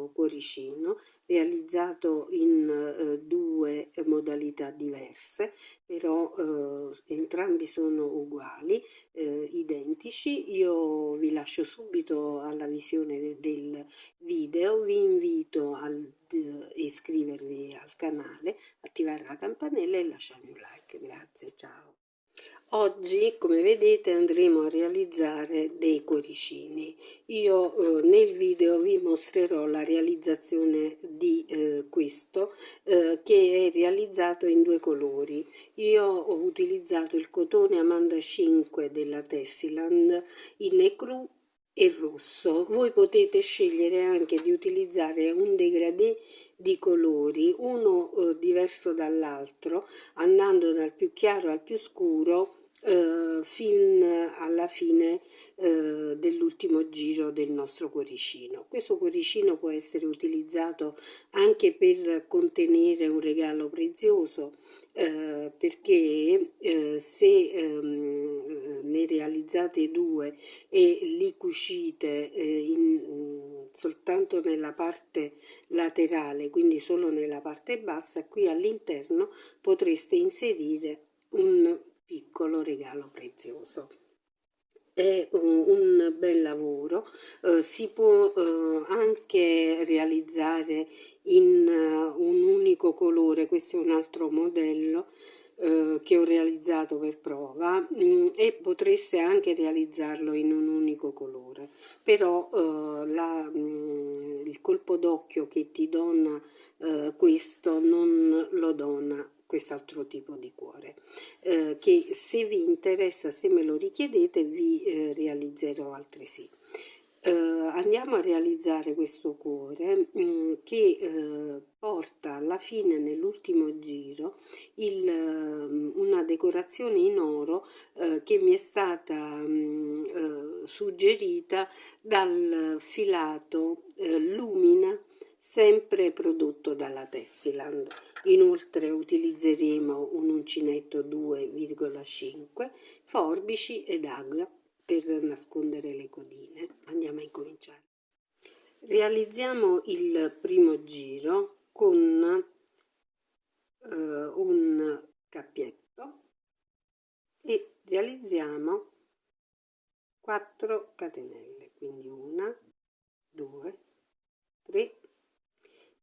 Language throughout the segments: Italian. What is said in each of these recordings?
questo cuoricino realizzato in due modalità diverse, però entrambi sono uguali, identici. Io vi lascio subito alla visione del video, vi invito a iscrivervi al canale, attivare la campanella e lasciarmi un like. Grazie, ciao. Oggi, come vedete, andremo a realizzare dei cuoricini. Io nel video vi mostrerò la realizzazione di questo che è realizzato in due colori. Io ho utilizzato il cotone Amanda 5 della Tessiland in ecru e rosso. Voi potete scegliere anche di utilizzare un degradé di colori, uno diverso dall'altro, andando dal più chiaro al più scuro fin alla fine dell'ultimo giro del nostro cuoricino. Questo cuoricino può essere utilizzato anche per contenere un regalo prezioso, perché se ne realizzate due e li cucite soltanto nella parte laterale, quindi solo nella parte bassa, qui all'interno potreste inserire un piccolo regalo prezioso. È un bel lavoro, si può anche realizzare in un unico colore. Questo è un altro modello che ho realizzato per prova, e potreste anche realizzarlo in un unico colore, però il colpo d'occhio che ti dona questo non lo dona quest'altro tipo di cuore, che se vi interessa, se me lo richiedete, vi realizzerò altresì. Andiamo a realizzare questo cuore che porta alla fine, nell'ultimo giro, una decorazione in oro che mi è stata suggerita dal filato Lumina, sempre prodotto dalla Tessiland. Inoltre utilizzeremo un uncinetto 2,5, forbici ed agua per nascondere le codine. Andiamo a incominciare. Realizziamo il primo giro con un cappietto e realizziamo 4 catenelle, quindi 1, 2, 3,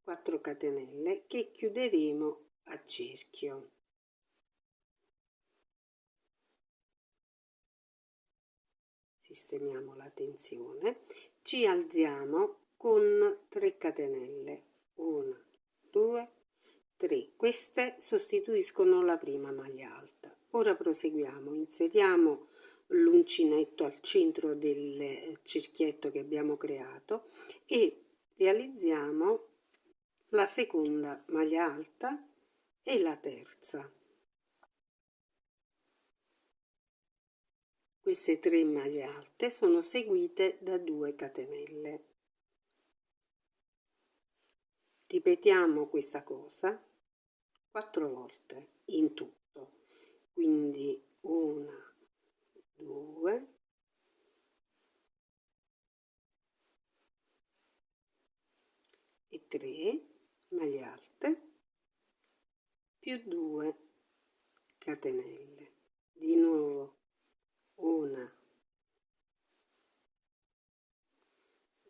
4 catenelle che chiuderemo a cerchio. Sistemiamo la tensione, ci alziamo con 3 catenelle, 1, 2, 3. Queste sostituiscono la prima maglia alta. Ora proseguiamo, inseriamo l'uncinetto al centro del cerchietto che abbiamo creato e realizziamo la seconda maglia alta e la terza. Queste 3 maglie alte sono seguite da 2 catenelle. Ripetiamo questa cosa 4 volte in tutto, quindi 1, 2, 3 maglie alte più 2 catenelle. Di nuovo 1,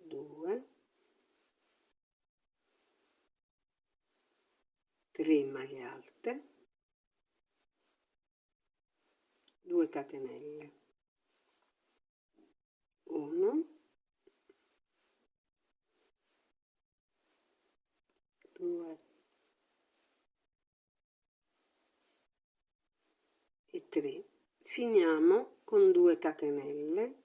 2, 3 maglie alte, 2 catenelle, 1, 2 e 3. Finiamo con 2 catenelle,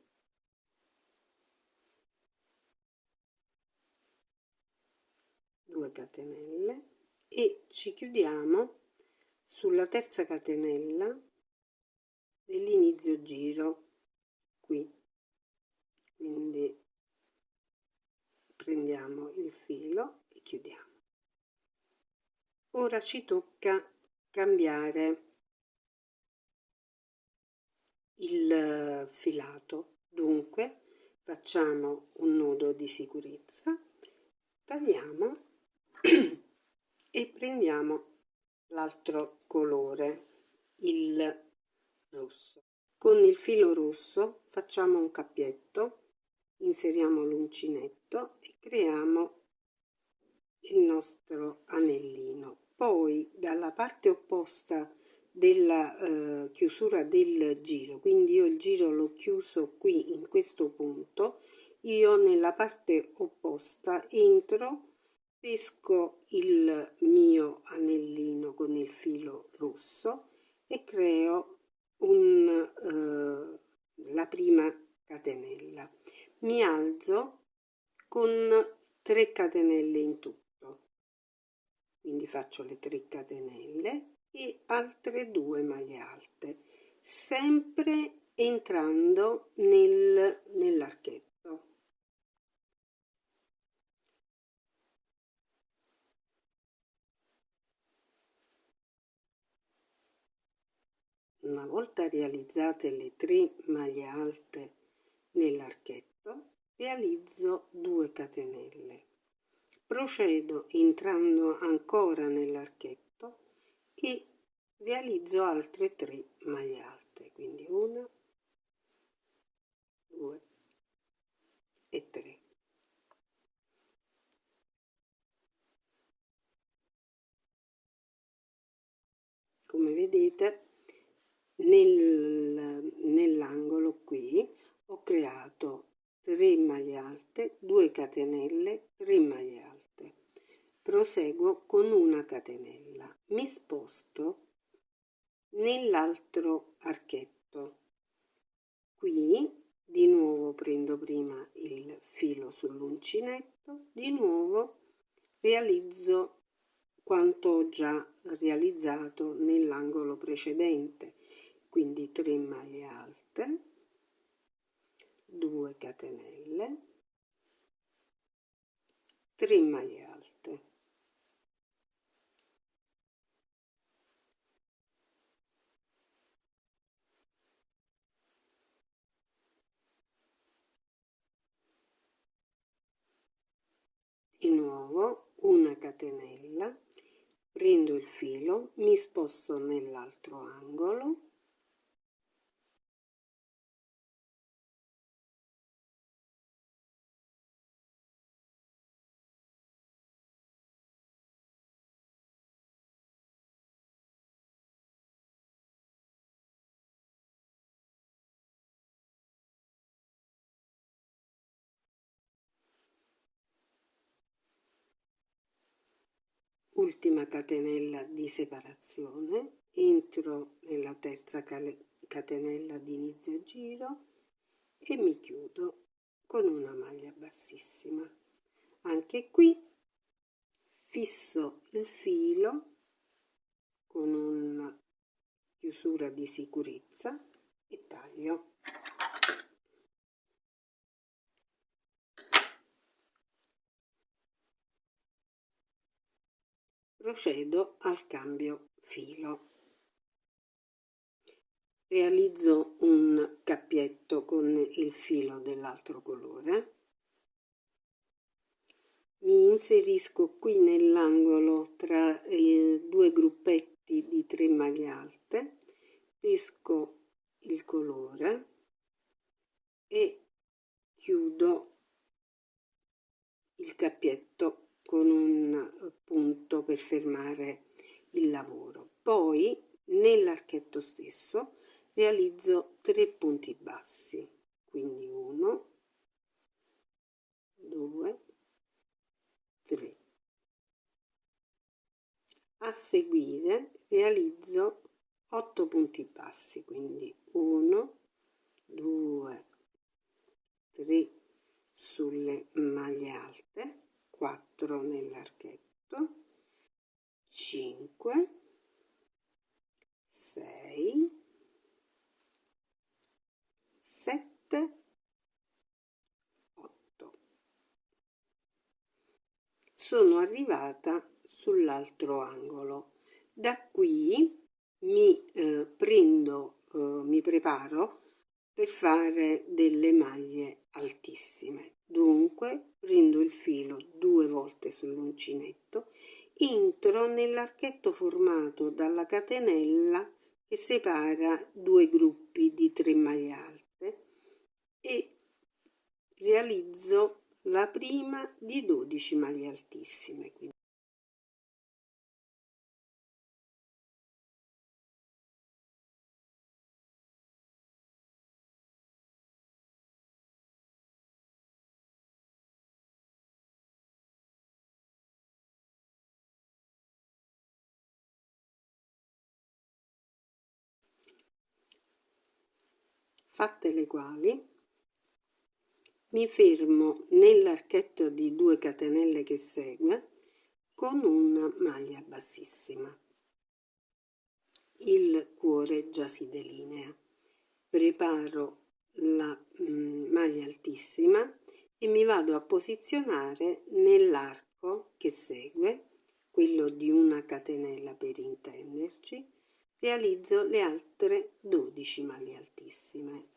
2 catenelle e ci chiudiamo sulla terza catenella dell'inizio giro qui. Quindi prendiamo il filo e chiudiamo. Ora ci tocca cambiare il filato, dunque facciamo un nodo di sicurezza tagliamo e prendiamo l'altro colore, il rosso. Con il filo rosso facciamo un cappietto, inseriamo l'uncinetto e creiamo il nostro anellino. Poi dalla parte opposta della chiusura del giro, quindi io il giro l'ho chiuso qui in questo punto, io nella parte opposta entro, pesco il mio anellino con il filo rosso e creo la prima catenella. Mi alzo con 3 catenelle in tutto, quindi faccio le 3 catenelle e altre 2 maglie alte, sempre entrando nell'archetto. Una volta realizzate le 3 maglie alte nell'archetto, realizzo 2 catenelle. Procedo entrando ancora nell'archetto e realizzo altre 3 maglie alte, quindi 1, 2 e 3. Come vedete, nell'angolo qui ho creato 3 maglie alte, 2 catenelle, 3 maglie alte. Proseguo con una catenella, mi sposto nell'altro archetto. Qui di nuovo prendo prima il filo sull'uncinetto, di nuovo realizzo quanto ho già realizzato nell'angolo precedente, quindi 3 maglie alte, 2 catenelle, 3 maglie alte. Di nuovo una catenella, prendo il filo, mi sposto nell'altro angolo, ultima catenella di separazione, entro nella terza catenella di inizio giro e mi chiudo con una maglia bassissima. Anche qui fisso il filo con una chiusura di sicurezza e taglio. Procedo al cambio filo. Realizzo un cappietto con il filo dell'altro colore. Mi inserisco qui nell'angolo tra due gruppetti di 3 maglie alte, pesco il colore e chiudo il cappietto con un punto per fermare il lavoro. Poi nell'archetto stesso realizzo 3 punti bassi, quindi 1, 2, 3. A seguire realizzo 8 punti bassi, quindi 1, 2, 3 sulle maglie alte, 4 nell'archetto, 5, 6, 7, 8. Sono arrivata sull'altro angolo. Da qui mi preparo per fare delle maglie altissime. Dunque prendo il filo 2 volte sempre sull'uncinetto, entro nell'archetto formato dalla catenella che separa due gruppi di 3 maglie alte e realizzo la prima di 12 maglie altissime. Quindi fatte le quali, mi fermo nell'archetto di 2 catenelle che segue con una maglia bassissima. Il cuore già si delinea. Preparo la maglia altissima e mi vado a posizionare nell'arco che segue, quello di una catenella per intenderci, realizzo le altre 12 maglie altissime.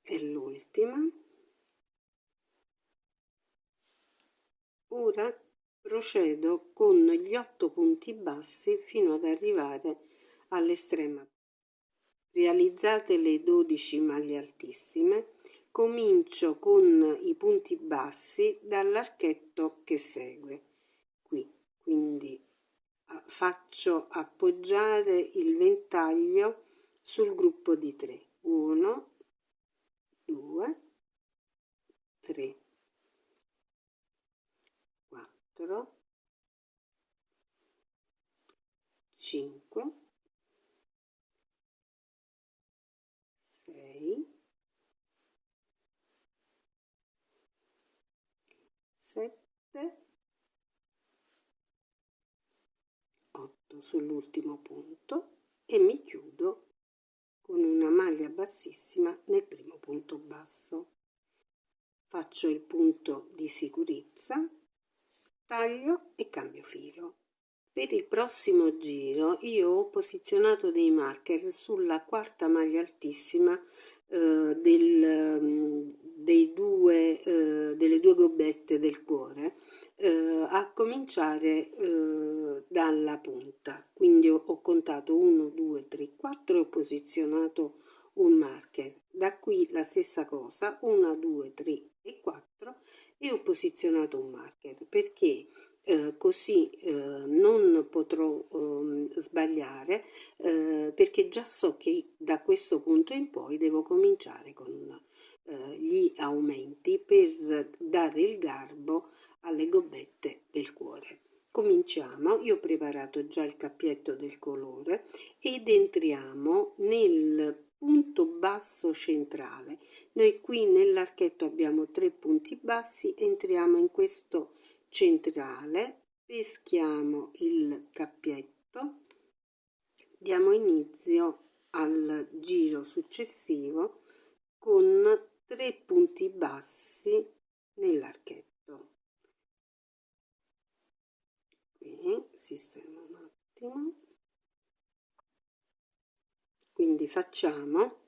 È l'ultima. Ora procedo con gli 8 punti bassi fino ad arrivare all'estrema. Realizzate le 12 maglie altissime, comincio con i punti bassi dall'archetto che segue qui, quindi faccio appoggiare il ventaglio sul gruppo di 3. 1, 2, 3, 4, 5, 6, 7, 8 sull'ultimo punto e mi chiudo con una maglia bassissima nel primo punto basso. Faccio il punto di sicurezza, taglio e cambio filo. Per il prossimo giro io ho posizionato dei marker sulla quarta maglia altissima delle due gobbette del cuore, a cominciare dalla punta. Quindi ho contato 1, 2, 3, 4 e ho posizionato un marker. Da qui la stessa cosa, 1, 2, 3 e 4 e ho posizionato un marker perché così non potrò sbagliare perché già so che da questo punto in poi devo cominciare con gli aumenti per dare il garbo alle gobbette del cuore. Cominciamo, io ho preparato già il cappietto del colore ed entriamo nel punto basso centrale. Noi qui nell'archetto abbiamo 3 punti bassi, entriamo in questo centrale, peschiamo il cappietto, diamo inizio al giro successivo con 3 punti bassi nell'archetto. Qui sistemo un attimo. Quindi facciamo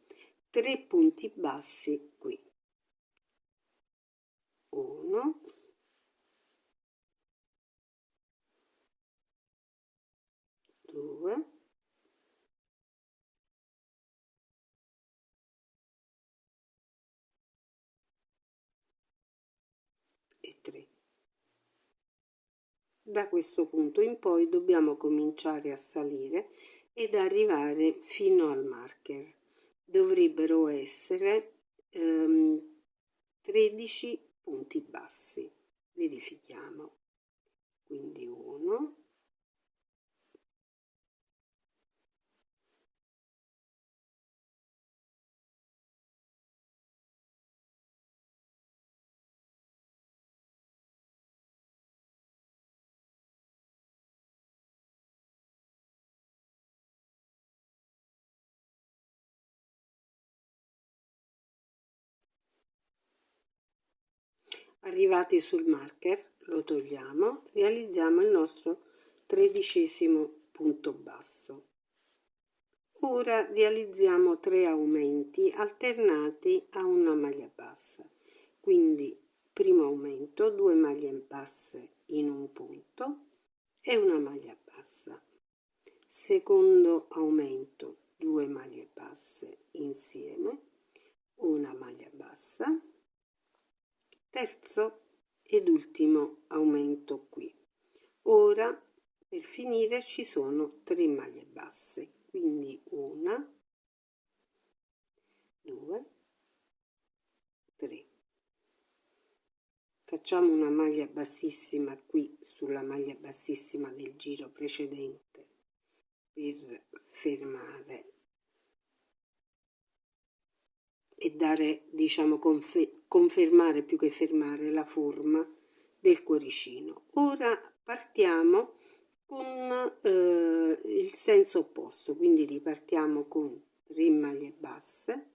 3 punti bassi qui. 1, 2, e 3. Da questo punto in poi dobbiamo cominciare a salire ed arrivare fino al marker. Dovrebbero essere 13 punti bassi. Verifichiamo. Quindi 1, Arrivati sul marker lo togliamo, realizziamo il nostro 13° punto basso. Ora realizziamo 3 aumenti alternati a una maglia bassa, quindi primo aumento, 2 maglie basse in un punto e una maglia bassa, secondo aumento, 2 maglie basse insieme, una maglia bassa, terzo ed ultimo aumento qui. Ora per finire ci sono 3 maglie basse, quindi una, 2, 3. Facciamo una maglia bassissima qui sulla maglia bassissima del giro precedente per fermare e dare, diciamo, confermare più che fermare la forma del cuoricino. Ora partiamo con il senso opposto, quindi ripartiamo con 3 maglie basse,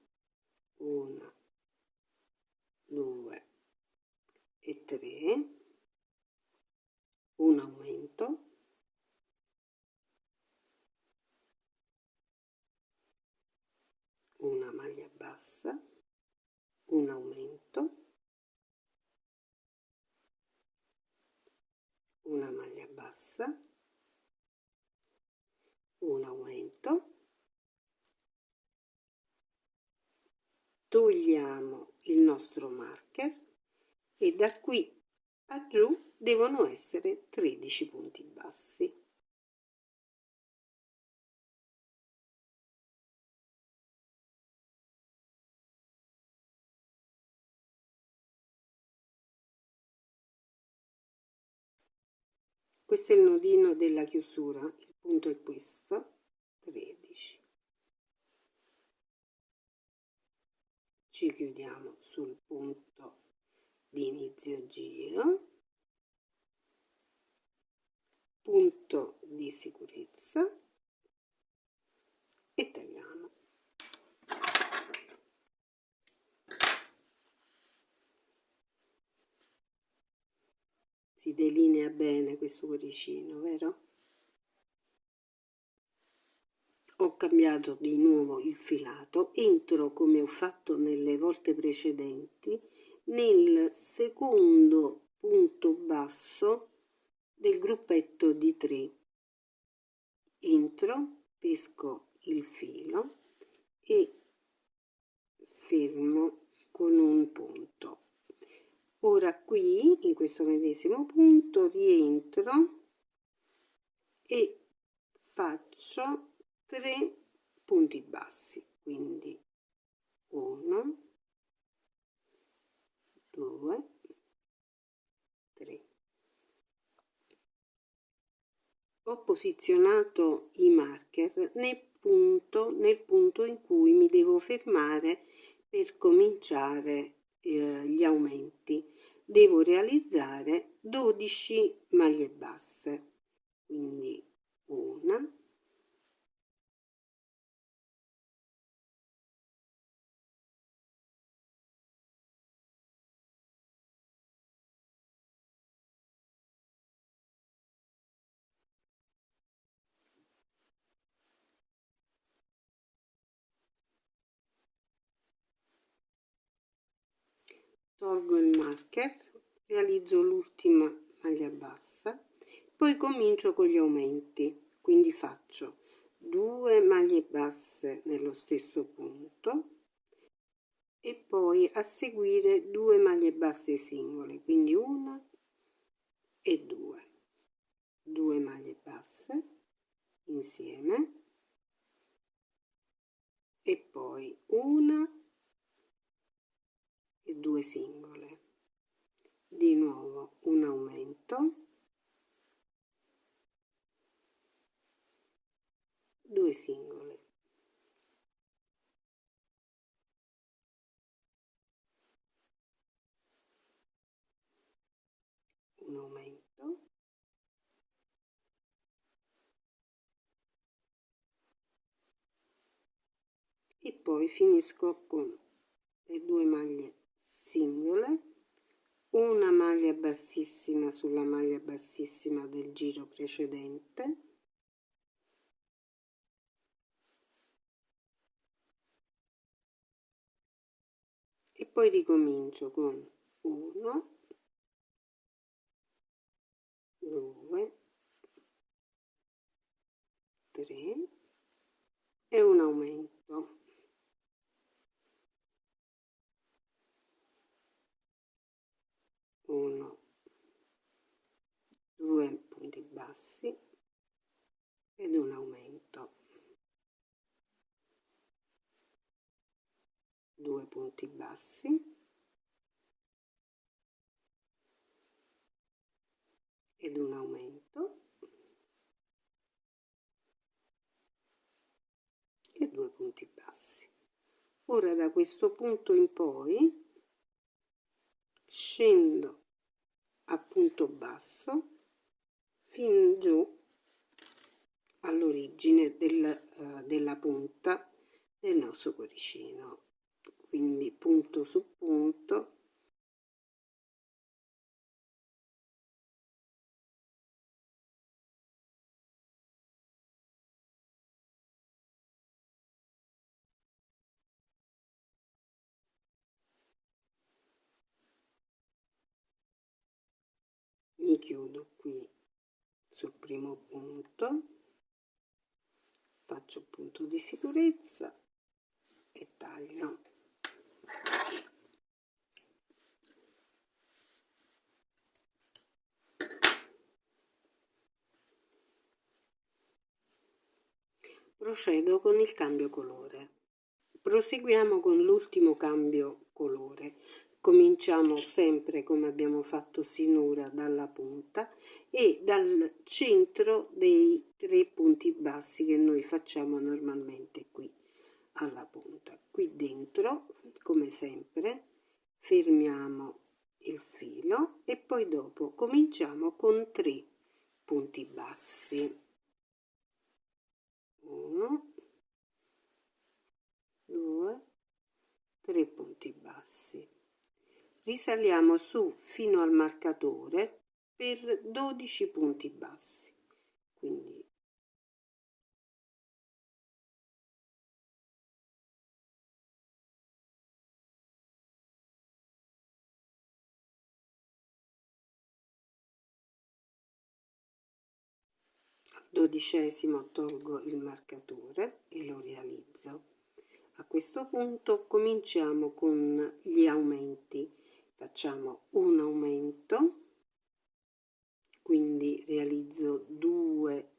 1, 2 e 3, un aumento, una maglia bassa, un aumento, una maglia bassa, un aumento, togliamo il nostro marker e da qui a giù devono essere 13 punti bassi. Questo è il nodino della chiusura, il punto è questo, 13. Ci chiudiamo sul punto di inizio giro, punto di sicurezza e tagliamo. Si delinea bene questo cuoricino, vero? Ho cambiato di nuovo il filato, entro come ho fatto nelle volte precedenti nel secondo punto basso del gruppetto di 3. Entro, pesco il filo e fermo con un punto. Ora qui, in questo medesimo punto, rientro e faccio 3 punti bassi, quindi 1, 2, 3. Ho posizionato i marker nel punto in cui mi devo fermare per cominciare gli aumenti. Devo realizzare 12 maglie basse, quindi una, tolgo il marker, realizzo l'ultima maglia bassa, poi comincio con gli aumenti, quindi faccio 2 maglie basse nello stesso punto e poi a seguire 2 maglie basse singole, quindi una e 2 maglie basse insieme e poi una e 2 singole, di nuovo un aumento, 2 singole, un aumento, e poi finisco con le 2 maglie singole, una maglia bassissima sulla maglia bassissima del giro precedente, e poi ricomincio con 1, 2, 3 e un aumento. 1, 2 punti bassi ed un aumento, 2 punti bassi ed un aumento e 2 punti bassi. Ora da questo punto in poi scendo a punto basso fin giù all'origine della punta del nostro cuoricino, quindi punto su punto, mi chiudo qui sul primo punto, faccio punto di sicurezza e taglio. Procedo con il cambio colore. Proseguiamo con l'ultimo cambio colore. Cominciamo sempre come abbiamo fatto sinora dalla punta e dal centro dei 3 punti bassi che noi facciamo normalmente qui alla punta. Qui dentro, come sempre, fermiamo il filo e poi dopo cominciamo con 3 punti bassi. 1, 2, 3 punti bassi. Risaliamo su fino al marcatore per 12 punti bassi, quindi al 12° tolgo il marcatore e lo realizzo. A questo punto cominciamo con gli aumenti. Facciamo un aumento, quindi realizzo 2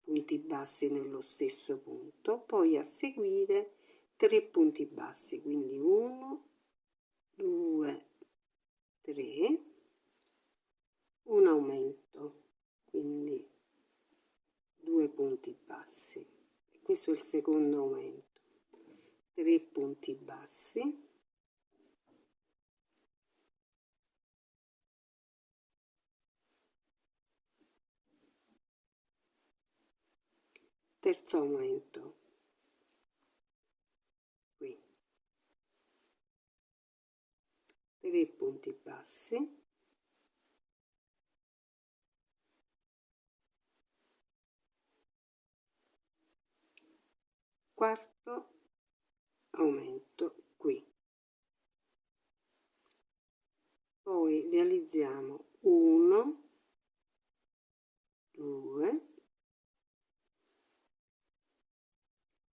punti bassi nello stesso punto, poi a seguire 3 punti bassi, quindi 1, 2, 3, un aumento, quindi 2 punti bassi. Questo è il secondo aumento, 3 punti bassi, terzo aumento, qui 3 punti bassi, quarto aumento qui, poi realizziamo 1, 2,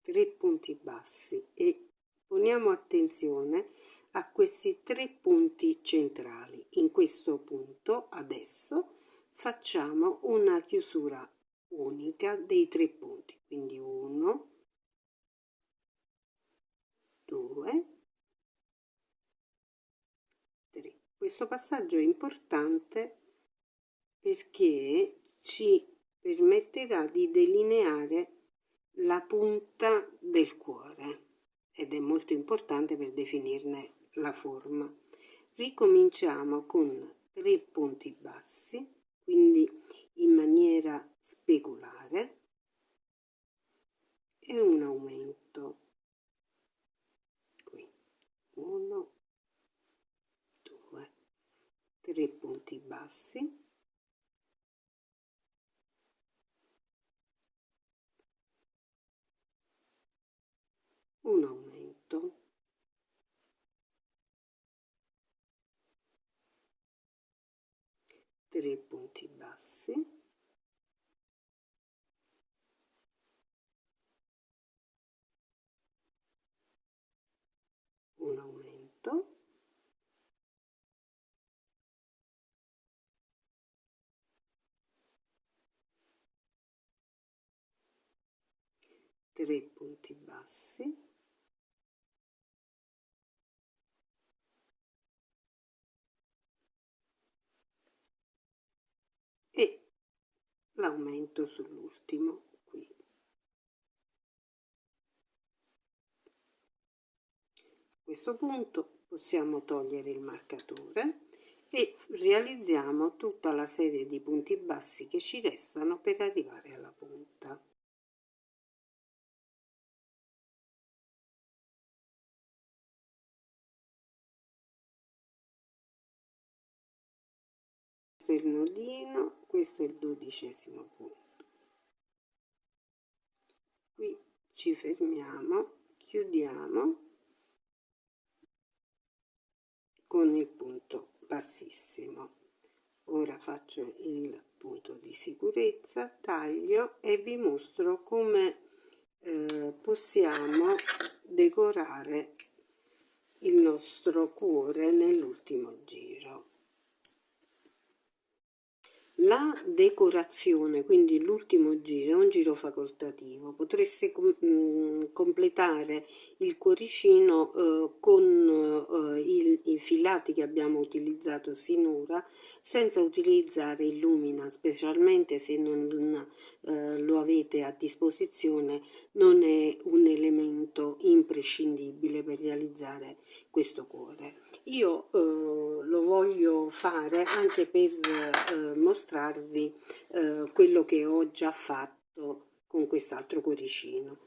3 punti bassi e poniamo attenzione a questi 3 punti centrali. In questo punto adesso facciamo una chiusura unica dei 3 punti, quindi 1, 2, 3. Questo passaggio è importante perché ci permetterà di delineare la punta del cuore ed è molto importante per definirne la forma. Ricominciamo con 3 punti bassi, quindi in maniera speculare, e un aumento qui, 1, 2, 3 3 punti bassi, un aumento, 3 punti bassi, un aumento, 3 punti bassi, e l'aumento sull'ultimo qui. A questo punto possiamo togliere il marcatore e realizziamo tutta la serie di punti bassi che ci restano per arrivare alla punta. Questo è il nodino, questo è il 12° punto. Qui ci fermiamo, chiudiamo con il punto bassissimo. Ora faccio il punto di sicurezza, taglio e vi mostro come possiamo decorare il nostro cuore nell'ultimo giro. La decorazione, quindi l'ultimo giro, è un giro facoltativo. Potreste completare il cuoricino con i filati che abbiamo utilizzato sinora, senza utilizzare il lumina, specialmente se non lo avete a disposizione. Non è un elemento imprescindibile per realizzare questo cuore. Io lo voglio fare anche per mostrarvi quello che ho già fatto con quest'altro cuoricino,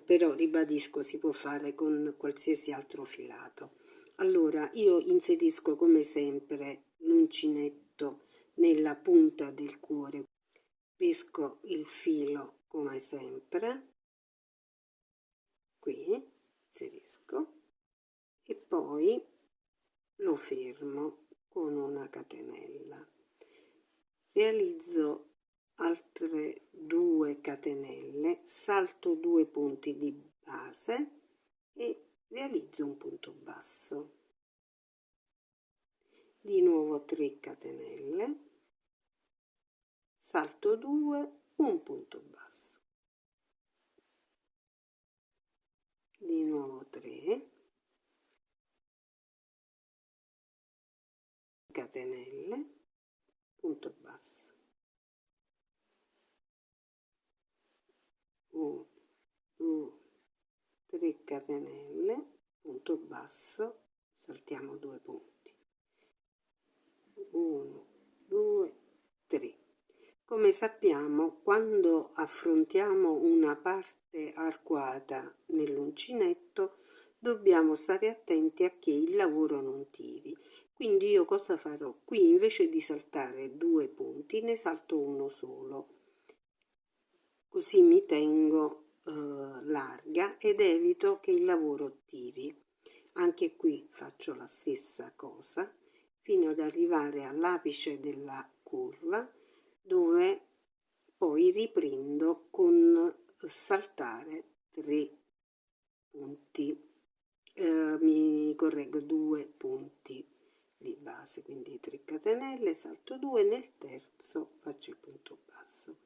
però ribadisco, si può fare con qualsiasi altro filato. Allora io inserisco come sempre l'uncinetto nella punta del cuore, pesco il filo come sempre, qui inserisco e poi lo fermo con una catenella, realizzo altre 2 catenelle, salto 2 punti di base e realizzo un punto basso, di nuovo 3 catenelle, salto 2, un punto basso, di nuovo 3 catenelle, punto basso, 1, 2, 3 catenelle, punto basso, saltiamo 2 punti, 1, 2, 3. Come sappiamo, quando affrontiamo una parte arcuata nell'uncinetto, dobbiamo stare attenti a che il lavoro non tiri. Quindi io cosa farò? Qui invece di saltare 2 punti, ne salto uno solo. Così mi tengo larga ed evito che il lavoro tiri. Anche qui faccio la stessa cosa fino ad arrivare all'apice della curva, dove poi riprendo con saltare 3 punti, mi correggo 2 punti di base, quindi 3 catenelle, salto 2, nel terzo faccio il punto basso,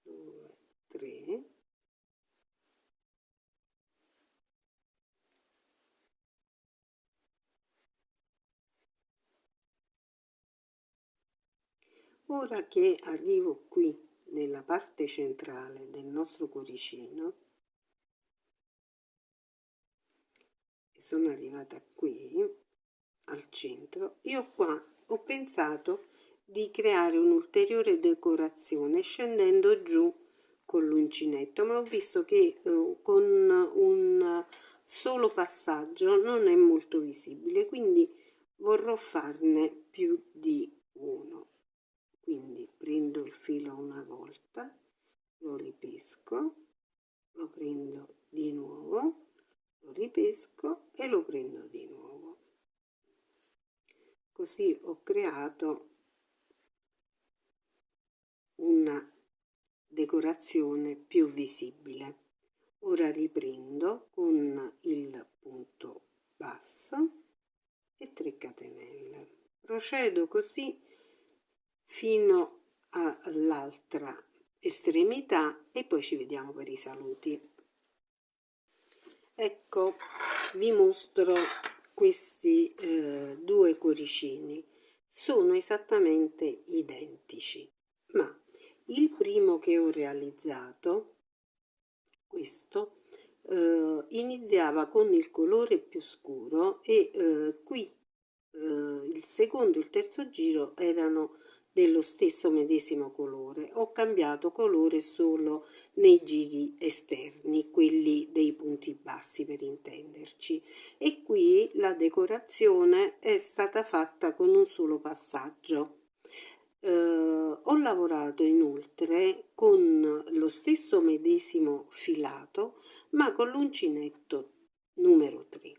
2, 3, ora che arrivo qui nella parte centrale del nostro cuoricino, e sono arrivata qui al centro, io qua ho pensato di creare un'ulteriore decorazione scendendo giù con l'uncinetto, ma ho visto che con un solo passaggio non è molto visibile, quindi vorrò farne più di uno. Quindi prendo il filo una volta, lo ripesco, lo prendo di nuovo, lo ripesco e lo prendo di nuovo. Così ho creato una decorazione più visibile. Ora riprendo con il punto basso e 3 catenelle. Procedo così fino all'altra estremità e poi ci vediamo per i saluti. Ecco, vi mostro questi due cuoricini. Sono esattamente identici, ma il primo che ho realizzato, questo, iniziava con il colore più scuro e qui il secondo e il terzo giro erano dello stesso medesimo colore. Ho cambiato colore solo nei giri esterni, quelli dei punti bassi per intenderci, e qui la decorazione è stata fatta con un solo passaggio. Ho lavorato inoltre con lo stesso medesimo filato ma con l'uncinetto numero 3.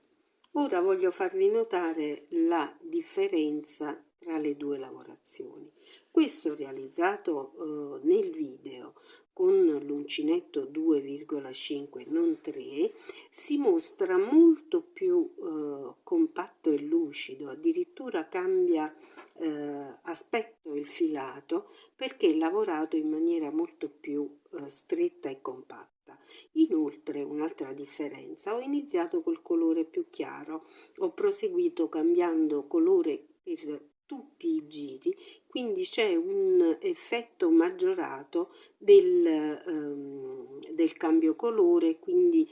Ora voglio farvi notare la differenza tra le due lavorazioni. Questo realizzato nel video con l'uncinetto 2,5 non 3 si mostra molto più compatto e lucido, addirittura cambia aspetto il filato perché è lavorato in maniera molto più stretta e compatta. Inoltre, un'altra differenza, ho iniziato col colore più chiaro, ho proseguito cambiando colore per tutti i giri, quindi c'è un effetto maggiorato del cambio colore, quindi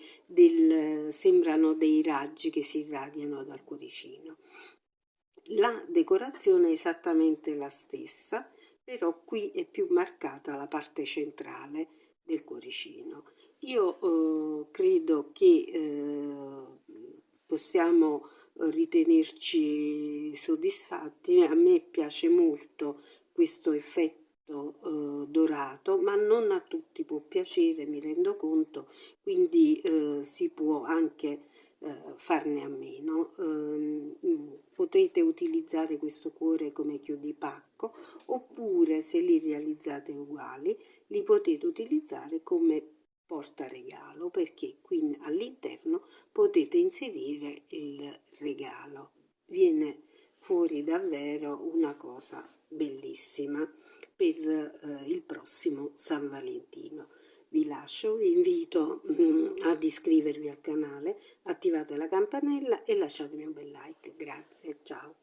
sembrano dei raggi che si irradiano dal cuoricino. La decorazione è esattamente la stessa, però qui è più marcata la parte centrale del cuoricino. Io credo che possiamo ritenerci soddisfatti. A me piace molto questo effetto dorato, ma non a tutti può piacere, mi rendo conto, quindi si può anche farne a meno. Potete utilizzare questo cuore come chiudipacco oppure se li realizzate uguali li potete utilizzare come porta regalo perché qui all'interno potete inserire il regalo. Viene fuori davvero una cosa bellissima per il prossimo San Valentino. Vi lascio, vi invito ad iscrivervi al canale, attivate la campanella e lasciatemi un bel like. Grazie, ciao.